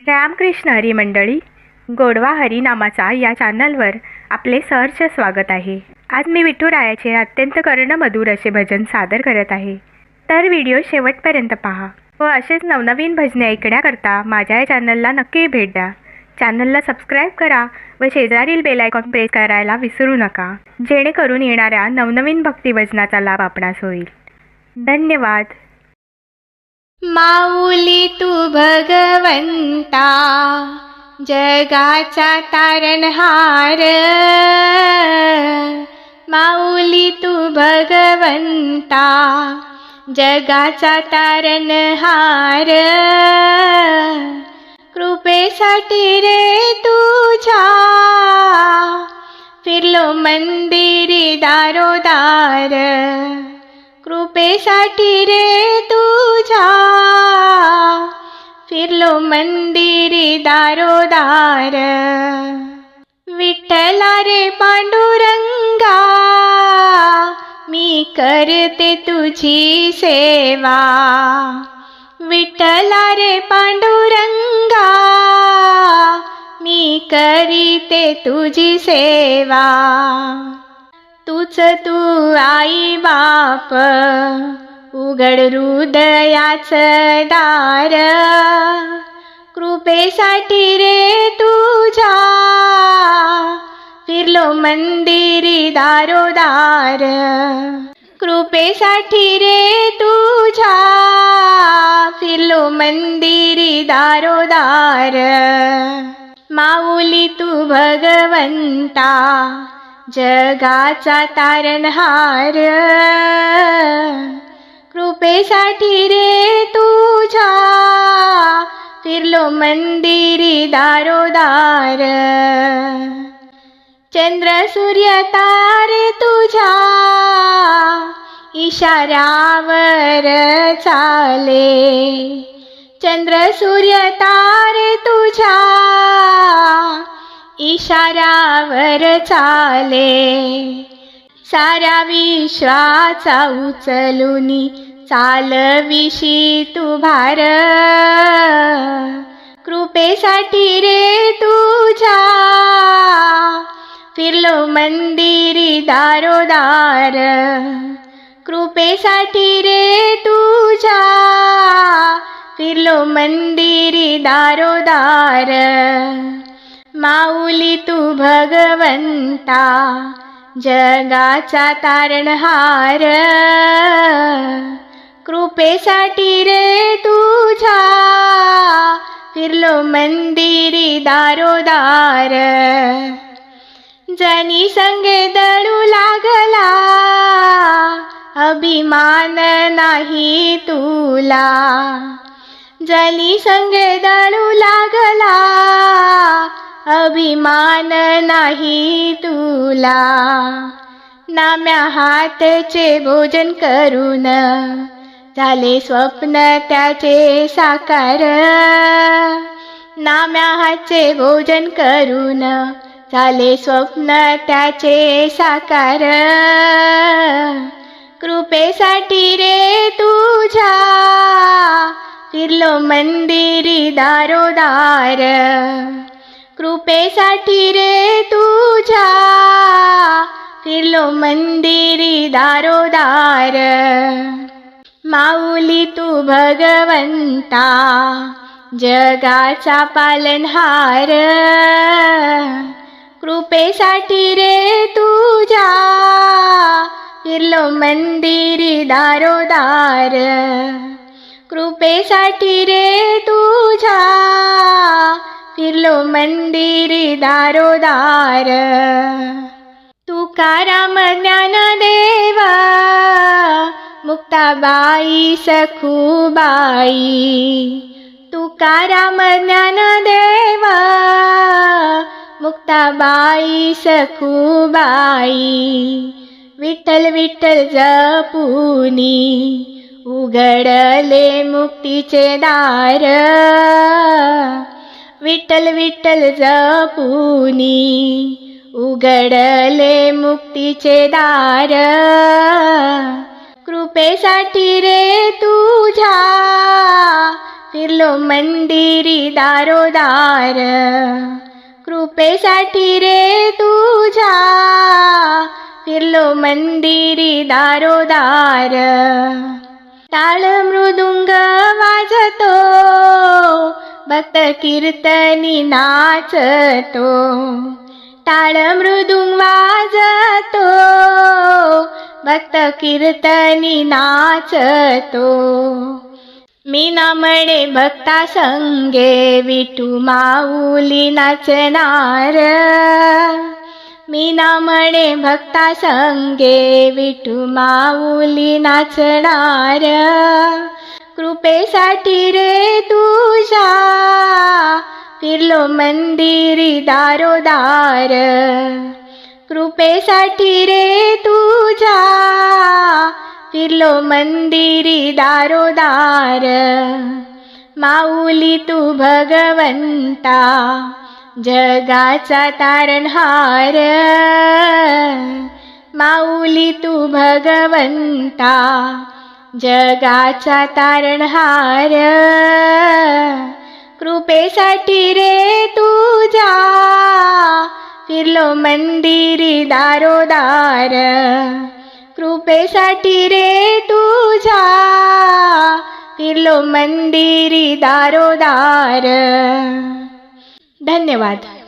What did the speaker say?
रामकृष्ण हरी मंडळी, गोडवा हरी नामाचा या चॅनलवर आपले सहर्ष स्वागत आहे। आज मी विठुरायाचे अत्यंत कर्णमधुर असे भजन सादर करत आहे, तर व्हिडिओ शेवटपर्यंत पहा व असेच नवनवीन भजने ऐकण्याकरता माझ्या या चॅनलला नक्की भेट द्या। चॅनलला सबस्क्राईब करा व शेजारील बेल आयकॉन प्रेस करायला विसरू नका, जेणेकरून येणाऱ्या नवनवीन भक्ती भजनाचा लाभ आपणास होईल। धन्यवाद। माऊली तू भगवंता, जगाचा तारणहार। माऊली तू भगवंता, जगाचा तारणहार। कृपेसाठी रे तुझ्या फिरलो मंदिरी दारोदार। कृपेसाठी रे तुझ्या फिरलो मंदिरी दारोदार। विठ्ठला रे पांडुरंगा, मी करते तुझी सेवा। विठ्ठला रे पांडुरंगा, मी करीते तुझी सेवा। तूच तू आई बाप, उघड हृदयाचं दार। कृपेसाठी रे तुझ्या फिरलो मंदिरी दारोदार। कृपेसाठी रे तुझ्या फिरलो मंदिरी दारोदार। माऊली तू भगवंता, जगाचा तारणहार। कृपेसाठी रे तुझ्या फिरलो मंदिरी दारोदार। चंद्र सूर्य तारे तुझ्या इशाऱ्यावर चाले। चंद्र सूर्य तारे तुझ्या इशाऱ्यावर चाले। साऱ्या विश्वाचा उचलूनी चालविशी तू भार। कृपेसाठी रे तुझ्या फिरलो मंदिरी दारोदार। कृपेसाठी रे तुझ्या फिरलो मंदिरी दारोदार। माऊली तू भगवंता, जगाचा तारणहार। कृपेसाठी रे तुझ्या फिरलो मंदिरी दारोदार। जनी संगे दळू लागला, अभिमान नाही तुला। जनी संगे दळू लागला, अभिमान नाही तुला। नाम्या हातचे भोजन करून झाले स्वप्न त्याचे साकार। नाम्या हातचे भोजन करून झाले स्वप्न त्याचे साकार। कृपेसाठी रे तुझ्या फिरलो मंदिरी दारोदार। कृपेसाठी रे तुझ्या फिरलो मंदिरी दारोदार। माऊली तू भगवंता, जगाचा पालनहार। कृपेसाठी रे तुझ्या फिरलो मंदिरी दारोदार। कृपेसाठी रे तुझ्या फिरलो मंदिरी दारोदार। तुकाराम ज्ञानदेव, मुक्ताबाई सखूबाई। तुकाराम ज्ञानदेव, मुक्ताबाई सखूबाई। विठ्ठल विठ्ठल जपूनी उघडले मुक्तीचे दार। विठ्ठल विठ्ठल जपूनी उघडले मुक्तीचे दार। कृपेसाठी रे तुझ्या फिरलो मंदिरी दारोदार, कृपेसाठी रे तुझ्या फिरलो मंदिरी दारोदार. टाळ मृदुंग वाजतो, भक्त कीर्तनी नाचतो. टाळ मृदुंग वाजतो, भक्त कीर्तनी नाचतो. मीना म्हणे भक्ता संगे विठू माऊली नाचणार. मीना म्हणे भक्ता संगे विठू माऊली नाचणार. कृपेसाठी रे तुझ्या फिरलो मंदिरी दारोदार, कृपेसाठी रे तुझ्या फिरलो मंदिरी दारोदार. माऊली तू भगवंता जगाचा तारणहार, माऊली तू भगवंता जगाचा तारणहार. कृपेसाठी रे तुझ्या फिरलो मंदिरी दारोदार, कृपेसाठी रे तुझ्या फिरलो मंदिरी दारोदार. धन्यवाद.